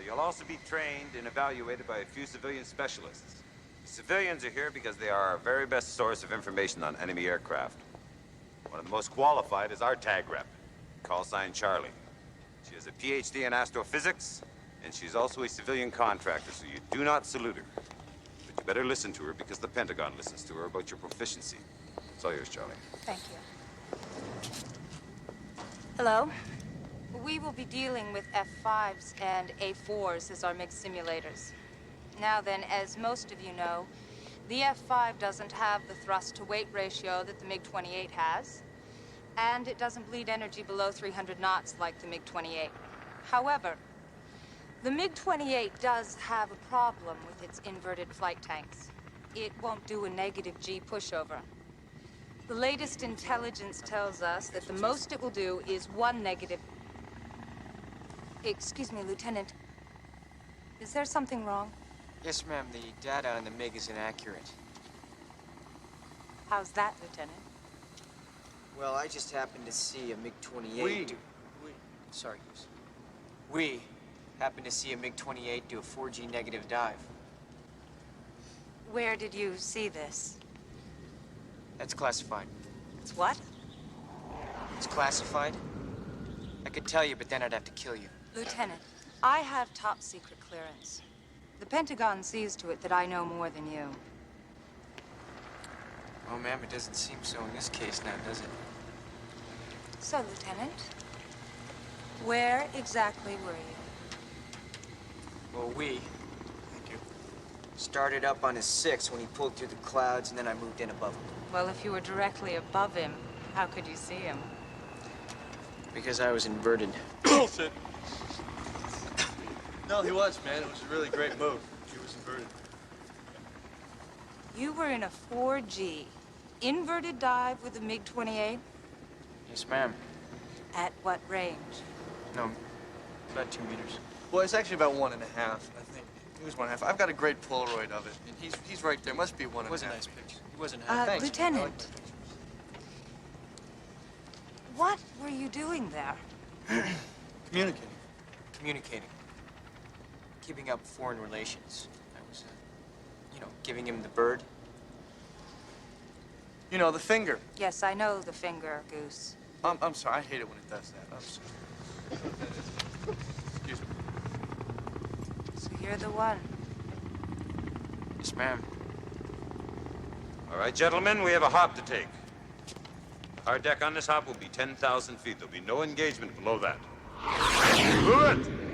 you'll also be trained and evaluated by a few civilian specialists. The civilians are here because they are our very best source of information on enemy aircraft. One of the most qualified is our tag rep, call sign Charlie. She has a PhD in astrophysics, and she's also a civilian contractor, so you do not salute her. But you better listen to her because the Pentagon listens to her about your proficiency. It's all yours, Charlie. Thank you. Hello. We will be dealing with F5s and A4s as our mixed simulators. Now then, as most of you know, the F5 doesn't have the thrust-to-weight ratio that the MiG-28 has, and it doesn't bleed energy below 300 knots like the MiG-28. However, the MiG-28 does have a problem with its inverted flight tanks. It won't do a negative G pushover. The latest intelligence tells us that the most it will do is one negative... Excuse me, Lieutenant. Is there something wrong? Yes, ma'am. The data on the MiG is inaccurate. How's that, Lieutenant? Well, I just happened to see a MiG-28 Sorry, Goose. We happened to see a MiG-28 do a 4G negative dive. Where did you see this? That's classified. It's what? It's classified? I could tell you, but then I'd have to kill you. Lieutenant, I have top secret clearance. The Pentagon sees to it that I know more than you. Oh, ma'am, it doesn't seem so in this case now, does it? So, Lieutenant, where exactly were you? Well, thank you, started up on his 6 when he pulled through the clouds, and then I moved in above him. Well, if you were directly above him, how could you see him? Because I was inverted. Bullshit. No, he was, man. It was a really great move. He was inverted. You were in a 4G inverted dive with a MiG-28? Yes, ma'am. At what range? No, about 2 meters. Well, it's actually about 1.5, I think. It was 1.5. I've got a great Polaroid of it, and he's right there. Must be 1.5. It was a nice picture. He wasn't Thanks. Lieutenant, I like that picture. what were you doing there? Communicating. Communicating. Keeping up foreign relations. I was, giving him the bird. You know, the finger. Yes, I know the finger, Goose. I'm sorry. I hate it when it does that. I'm sorry. Excuse me. So you're the one. Yes, ma'am. All right, gentlemen, we have a hop to take. Our deck on this hop will be 10,000 feet. There'll be no engagement below that. Move it!